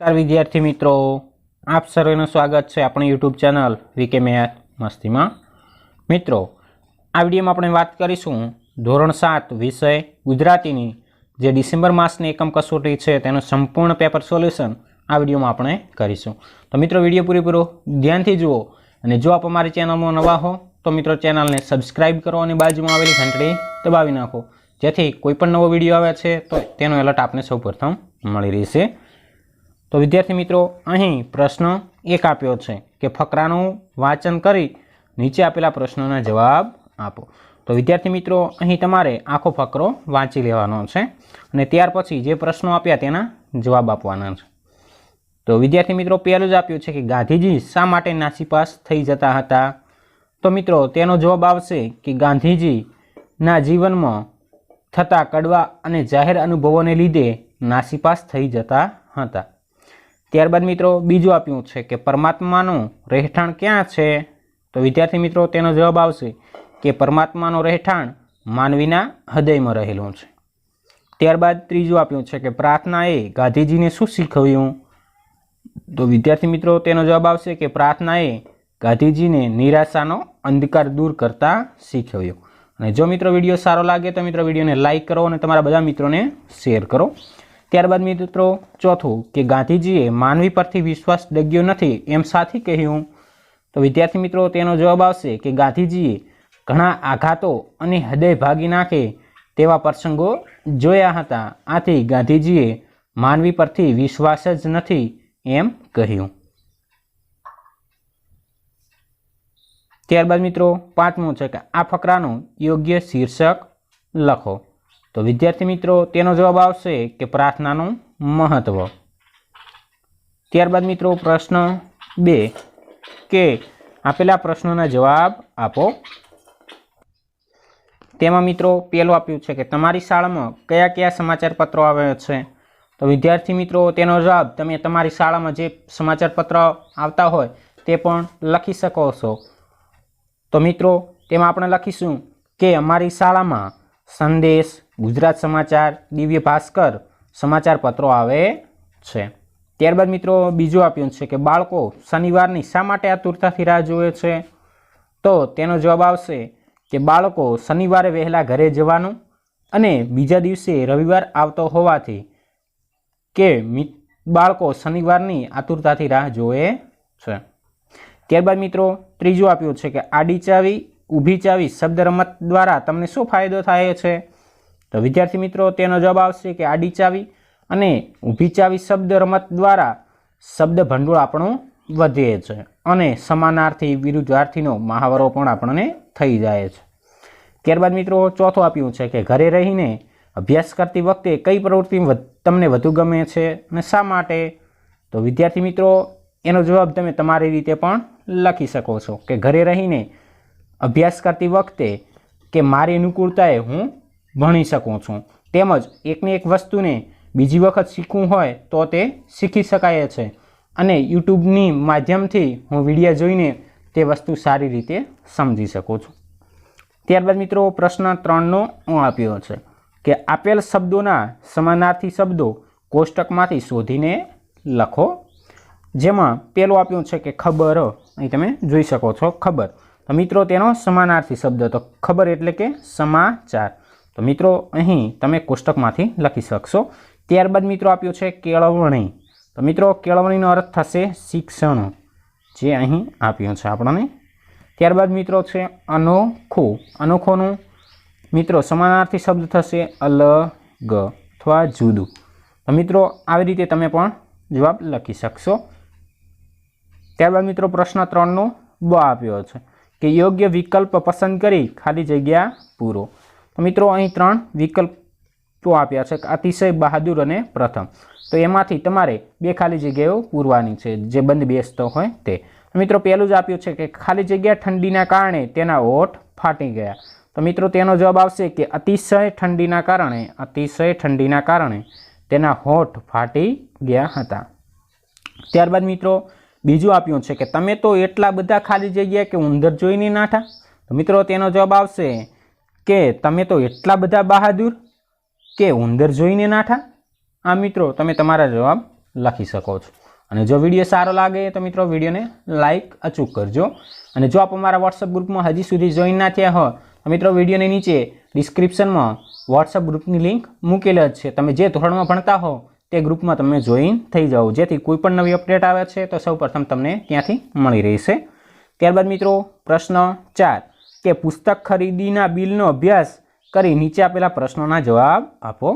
नमस्कार विद्यार्थी मित्रों, आप सर्वेનું સ્વાગત છે આપણી YouTube ચેનલ વીકે મેથ મસ્તીમાં। મિત્રો, આ વિડીયોમાં આપણે વાત કરીશું ધોરણ 7 વિષય ગુજરાતીની જે ડિસેમ્બર માસની એકમ કસોટી છે તેનું સંપૂર્ણ પેપર સોલ્યુશન આ વિડીયોમાં આપણે કરીશું। તો મિત્રો વિડીયો પૂરેપૂરો ધ્યાનથી જુઓ અને જો આપ અમારી ચેનલમાં નવા હો તો મિત્રો ચેનલને સબસ્ક્રાઇબ કરો અને બાજુમાં આવેલી ઘંટડી દબાવી નાખો જેથી કોઈ પણ નવો વિડીયો આવે છે તો તેનો એલર્ટ આપને સૌપ્રથમ મળી રહેશે। तो विद्यार्थी मित्रों अहीं प्रश्न एक आप्यो छे कि फकरानुं वाचन करी नीचे आपेला प्रश्नोना जवाब आपो। तो विद्यार्थी मित्रों अहीं तमारे आखो फकरो वांची लेवानो छे अने त्यार पछी जे प्रश्नो आप्या तेना जवाब आपवाना छे। तो विद्यार्थी मित्रों पहेलुं ज आप्युं छे कि गांधीजी शा माटे नासीपास थई जता हता। तो मित्रों तेनो जवाब आवशे कि गांधीजी ना जीवनमां थता कड़वा अने जाहेर अनुभवोने लीधे नासीपास थई जता हता। त्यारबाद मित्रों बीजू आप्युं छे कि परमात्मानुं રહેઠાણ क्यां छे। तो विद्यार्थी मित्रों तेनो जवाब आवशे कि परमात्मानुं રહેઠાણ मानवीना हृदयमां रहेલું छे। त्यारबाद त्रीजું आप्युं छे कि प्रार्थनाए गांधीजीने शुं शीखव्युं। तो विद्यार्थी मित्रों तेनो जवाब आवशे कि प्रार्थनाए गांधीजीने निराशानो अंधकार दूर करता शीखव्यो। अने जो मित्रों विडियो सारो लागे तो मित्रों विडियोने लाइक करो अने तमारा बधा मित्रोने शेर करो। त्यारबाद मित्रों चौथुं कि गांधीजीए मानवी परथी विश्वास डग्यो नथी एम साथी कह्युं। तो विद्यार्थी मित्रों तेनो जवाब आवशे कि गांधीजीए घणा आघातो अने हृदय भागी नाखे तेवा प्रसंगो जोया हता, आथी गांधीजीए मानवी परथी विश्वास ज नथी एम कह्युं। त्यारबाद मित्रों पांचमुं छे कि आ फकरानुं योग्य शीर्षक लखो। तो विद्यार्थी मित्रों तेनो जवाब आवशे कि प्रार्थनानुं महत्व। त्यारबाद मित्रों प्रश्न 2 के आपेला प्रश्नोना जवाब आपो। तेमां मित्रों पहेलुं आप्युं छे कि तमारी शाळामां कया कया समाचार पત્રો आवे छे। तो विद्यार्थी मित्रों तेनो जवाब तमे तमारी शाळामां जे समाचार पत्र आवता होय ते पण लखी शको छो। तो मित्रों तेमां आपणे लखीशुं कि अमारी शाळामां संदेश, गुजरात समाचार, दिव्य भास्कर समाचार पत्रों आवे छे। त्यारबाद मित्रों बीजું आप्युं छे कि बाळको शनिवारनी शा माटे आतुरताथी राह जोवे छे। तो तेनो जवाब आवशे कि बाळको शनिवारे वहेला घरे जवानुं अने बीजा दिवसे रविवार आवतो होवाथी के बाळको शनिवारनी आतुरताथी राह जोवे छे। त्यारबाद मित्रों त्रीजुं आप्युं छे कि आडी चावी ऊभी चावी शब्द रमत द्वारा तमने शुं फायदो थाय छे। तो विद्यार्थी मित्रों तेनो जवाब आवशे कि आडी चावी अने ऊभी चावी शब्द रमत द्वारा शब्द भंडोळ आपणुं वधे छे अने समानार्थी विरुद्धार्थीनो महावरो पण आपणे थई जाय छे। त्यारबाद मित्रों चौथुं आप्युं छे कि घरे रहीने अभ्यास करती वखते कई प्रवृत्ति तमने वधु गमे छे अने शा माटे। तो विद्यार्थी मित्रों एनो जवाब तमे तमारी रीते पण लखी शको छो कि घरे रहीने अभ्यास करती वखते कि मारी अनुकूलताए हूँ भणी सकूँ छूँ, तेमज एकने एक वस्तुने बीजी वखत शीखवुं होय तो ते शीखी शकाय छे अने यूट्यूबनी माध्यमथी हूँ विडियो जोईने ते वस्तु सारी रीते समझी सकूँ छूँ। त्यारबाद मित्रों प्रश्न 3 नो हूँ आप्यो छे कि आपेल शब्दोना समानार्थी शब्दों कोष्टकमांथी शोधीने लखो। जेमां पहेलुं आप्युं छे कि खबर, अहीं तमे जोई शको छो खबर। तो मित्रों तेनो समानार्थी शब्द तो खबर एटले के समाचार। तो मित्रों अहीं तमे कोष्टकमांथी लखी शकशो। त्यारबाद मित्रों आप्यो छे केळवणी। तो मित्रों केळवणीनो अर्थ थशे शिक्षण, जे अहीं आप्यो छे आपणे। त्यारबाद मित्रों छे अनोखो। अनोखोनो मित्रों समानार्थी शब्द थशे अलग अथवा जुदुं। तो मित्रों आवी रीते तमे पण जवाब लखी शकशो। त्यारबाद मित्रों प्रश्न 3 नो ब आप्यो छे कि योग्य विकल्प पसंद करी खाली जग्या पूरो। तो मित्रों अहीं 3 विकल्पो आप्या छे, अतिशय, बहादुर अने प्रथम। तो एमांथी तमारे 2 खाली जग्याओ पूरवानी छे जे बंद बेसतो होय ते। मित्रों पहेलुं ज आप्युं छे कि खाली जग्या ठंडीना कारणे तेना होठ फाटी गया। तो मित्रों तेनो जवाब आवशे कि अतिशय ठंडीना कारणे तेना होठ फाटी गया हता। त्यारबाद मित्रों बीजुं आप्युं छे कि तमे तो एटला बधा खाली जग्या के उंदर जोईने नाठा। तो मित्रों तेनो जवाब आवशे कि तमे तो एटला बधा बहादुर के उंदर जोईने नाठा। आ मित्रों तमे तमारा जवाब લખી શકો છો। અને જો વિડીયો સારો લાગે તો મિત્રો વિડીયોને લાઇક અચૂક કરજો। અને જો આપ અમારા વોટ્સઅપ ગ્રુપમાં હજી સુધી જોઈન ના થયા હો તો મિત્રો વિડીયોની નીચે ડિસ્ક્રિપ્શનમાં વોટ્સઅપ ગ્રુપની લિંક મૂકેલી જ છે। તમે જે ધોરણમાં ભણતા હો તે ગ્રુપમાં તમે જોઈન થઈ જાઓ, જેથી કોઈ પણ નવી અપડેટ આવે છે તો સૌપ્રથમ તમને ત્યાંથી મળી રહેશે। ત્યારબાદ મિત્રો પ્રશ્ન 4 કે પુસ્તક ખરીદીના બિલનો અભ્યાસ કરી નીચે આપેલા પ્રશ્નોના જવાબ આપો।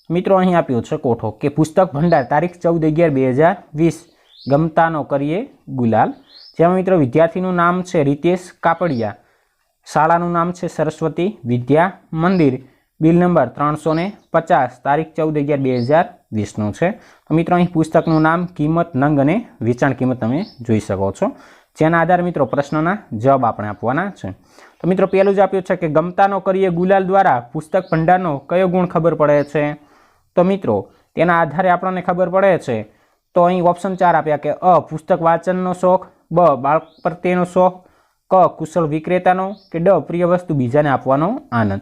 મિત્રો અહીં આપ્યો છે કોઠો કે પુસ્તક ભંડાર તારીખ 14/11/2020 ગમતાનો કરીએ ગુલાલ, જેમાં મિત્રો વિદ્યાર્થીનું નામ છે રીતેશ કાપડિયા, શાળાનું નામ છે સરસ્વતી વિદ્યા મંદિર, બિલ નંબર 350 તારીખ 14/11/2020નું છે। તો મિત્રો અહીં પુસ્તકનું નામ, કિંમત, નંગ અને વેચાણ કિંમત તમે જોઈ શકો છો, જેના આધારે મિત્રો પ્રશ્નના જવાબ આપણે આપવાના છે। તો મિત્રો પહેલું જ આપ્યું છે કે ગમતાનો કરીએ ગુલાલ દ્વારા પુસ્તક ભંડારનો કયો ગુણ ખબર પડે છે? તો મિત્રો તેના આધારે આપણને ખબર પડે છે તો અહીં ઓપ્શન 4 આપ્યા કે અ પુસ્તક વાંચનનો શોખ, બ બાળક પ્રત્યેનો શોખ, ક કુશળ વિક્રેતાનો, કે ડ પ્રિય વસ્તુ બીજાને આપવાનો આનંદ।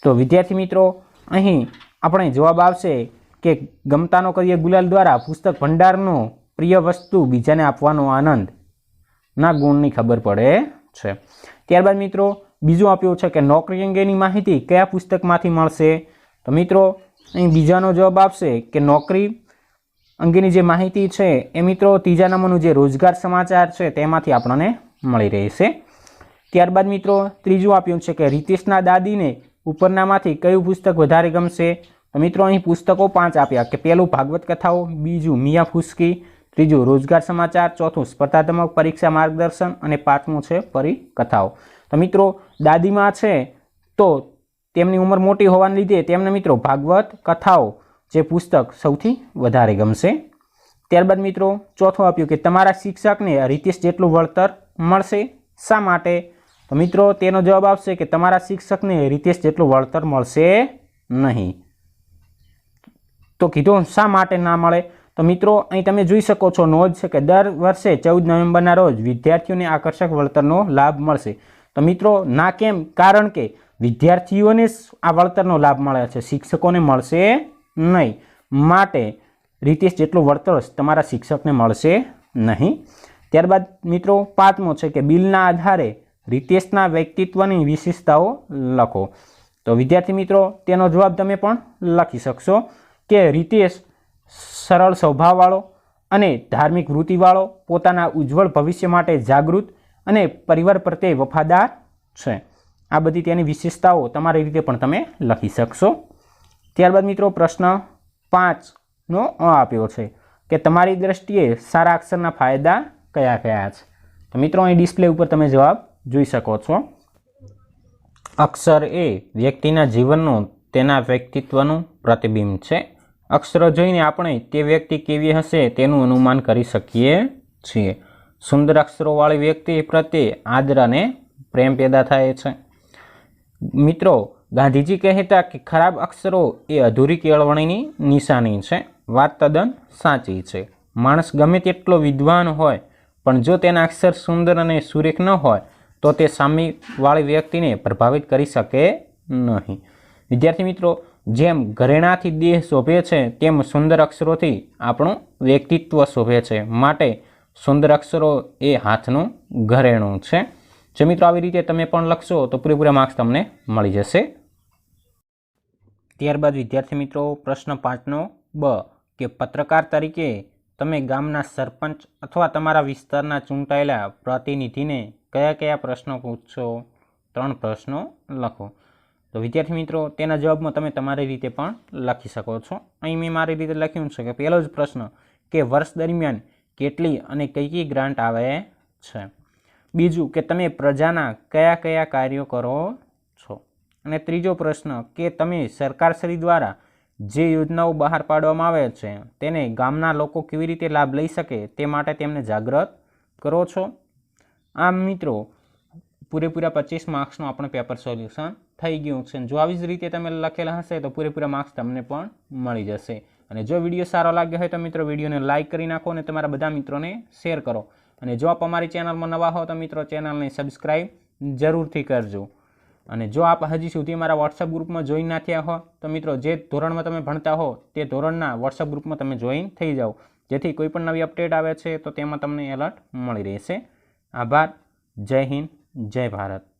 તો વિદ્યાર્થી મિત્રો અહીં આપણે જવાબ આવશે કે ગમતાનો કરીએ ગુલાલ દ્વારા પુસ્તક ભંડારનો પ્રિય વસ્તુ બીજાને આપવાનો આનંદ ના ગુણની ખબર પડે છે। ત્યારબાદ મિત્રો બીજું આપ્યું છે કે નોકરી અંગેની માહિતી કયા પુસ્તકમાંથી મળશે? તો મિત્રો અહીં બીજાનો જવાબ આપશે કે નોકરી અંગેની જે માહિતી છે એ મિત્રો ત્રીજા નંબરનું જે રોજગાર સમાચાર છે તેમાંથી આપણને મળી રહેશે। ત્યારબાદ મિત્રો ત્રીજું આપ્યું છે કે રીતેશના દાદીને ઉપરનામાંથી કયું પુસ્તક વધારે ગમશે? તો મિત્રો અહીં પુસ્તકો 5 આપ્યા કે પહેલું ભાગવત કથાઓ, બીજું મિયા ફુસકી, ત્રીજું રોજગાર સમાચાર, ચોથું સ્પર્ધાત્મક પરીક્ષા માર્ગદર્શન અને પાંચમું છે પરિકથાઓ। તો મિત્રો દાદીમાં છે તો તેમની ઉંમર મોટી હોવાને લીધે તેમને મિત્રો ભાગવત કથાઓ જે પુસ્તક સૌથી વધારે ગમશે। ત્યારબાદ મિત્રો ચોથું આપ્યું કે તમારા શિક્ષકને રીતેશ જેટલું વળતર મળશે, શા માટે? તો મિત્રો તેનો જવાબ આવશે કે તમારા શિક્ષકને રીતેશ જેટલું વળતર મળશે નહીં। તો કીધું શા માટે ના મળે? તો મિત્રો અહીં તમે જોઈ શકો છો નોંધ છે કે દર વર્ષે 14 નવેમ્બરના રોજ વિદ્યાર્થીઓને આકર્ષક વળતરનો લાભ મળશે। તો મિત્રો ના કેમ? કારણ કે વિદ્યાર્થીઓને આ વળતરનો લાભ મળે છે, શિક્ષકોને મળશે નહીં, માટે રીતેશ જેટલું વળતર તમારા શિક્ષકને મળશે નહીં। ત્યારબાદ મિત્રો પાંચમો છે કે બિલના આધારે રીતેશના વ્યક્તિત્વની વિશેષતાઓ લખો। તો વિદ્યાર્થી મિત્રો તેનો જવાબ તમે પણ લખી શકશો કે રીતેશ સરળ સ્વભાવવાળો અને ધાર્મિક વૃત્તિવાળો, પોતાના ઉજ્જવળ ભવિષ્ય માટે જાગૃત અને પરિવાર પ્રત્યે વફાદાર છે। આ બધી તેની વિશેષતાઓ તમારી રીતે પણ તમે લખી શકશો। ત્યારબાદ મિત્રો પ્રશ્ન 5નો આપ્યો છે કે તમારી દ્રષ્ટિએ સારા અક્ષરના ફાયદા કયા કયા છે? તો મિત્રો અહીં ડિસ્પ્લે ઉપર તમે જવાબ જોઈ શકો છો। અક્ષર એ વ્યક્તિના જીવનનું, તેના વ્યક્તિત્વનું પ્રતિબિંબ છે। અક્ષરો જોઈને આપણે તે વ્યક્તિ કેવી હશે તેનું અનુમાન કરી શકીએ છીએ। સુંદર અક્ષરોવાળી વ્યક્તિ પ્રત્યે આદર અને પ્રેમ પેદા થાય છે। મિત્રો ગાંધીજી કહેતા કે ખરાબ અક્ષરો એ અધૂરી કેળવણીની નિશાની છે। વાત તદ્દન સાચી છે। માણસ ગમે તેટલો વિદ્વાન હોય પણ જો તેના અક્ષર સુંદર અને સુરેખ ન હોય તો તે સામેવાળી વ્યક્તિને પ્રભાવિત કરી શકે નહીં। વિદ્યાર્થી મિત્રો જેમ ઘરેણાથી દેહ શોભે છે તેમ સુંદર અક્ષરોથી આપણું વ્યક્તિત્વ શોભે છે, માટે સુંદર અક્ષરો એ હાથનું ઘરેણું છે। જો મિત્રો આવી રીતે તમે પણ લખશો તો પૂરેપૂરા માર્ક્સ તમને મળી જશે। ત્યારબાદ વિદ્યાર્થી મિત્રો પ્રશ્ન 5નો બ કે પત્રકાર તરીકે તમે ગામના સરપંચ અથવા તમારા વિસ્તારના ચૂંટાયેલા પ્રતિનિધિને કયા કયા પ્રશ્નો પૂછશો? 3 પ્રશ્નો લખો। તો વિદ્યાર્થી મિત્રો તેના જવાબમાં તમે તમારી રીતે પણ લખી શકો છો। અહીં મેં મારી રીતે લખ્યું છે કે પહેલો જ પ્રશ્ન કે વર્ષ દરમિયાન કેટલી અને કઈ કઈ ગ્રાન્ટ આવે છે? બીજું કે તમે પ્રજાના કયા કયા કાર્યો કરો છો? અને ત્રીજો પ્રશ્ન કે તમે સરકારશ્રી દ્વારા જે યોજનાઓ બહાર પાડવામાં આવે છે તેને ગામના લોકો કેવી રીતે લાભ લઈ શકે તે માટે તેમને જાગૃત કરો છો? આમ મિત્રો પૂરેપૂરા 25 માર્ક્સનું આપણે પેપર સોલ્યુશન થઈ ગયું છે। જો આવી જ રીતે તમે લખેલા હશે તો પૂરેપૂરા માર્ક્સ તમને પણ મળી જશે। અને જો વિડીયો સારો લાગ્યો હોય તો મિત્રો વિડીયોને લાઇક કરી નાખો અને તમારા બધા મિત્રોને શેર કરો। અને જો આપ અમારી ચેનલમાં નવા હો તો મિત્રો ચેનલને સબસ્ક્રાઈબ જરૂરથી કરજો। અને જો આપ હજી સુધી અમારા વોટ્સઅપ ગ્રુપમાં જોઈન ના થયા હો તો મિત્રો જે ધોરણમાં તમે ભણતા હો તે ધોરણના વોટ્સઅપ ગ્રુપમાં તમે જોઈન થઈ જાઓ, જેથી કોઈ પણ નવી અપડેટ આવે છે તો તેમાં તમને એલર્ટ મળી રહેશે. આભાર. જય હિન્દ, જય ભારત.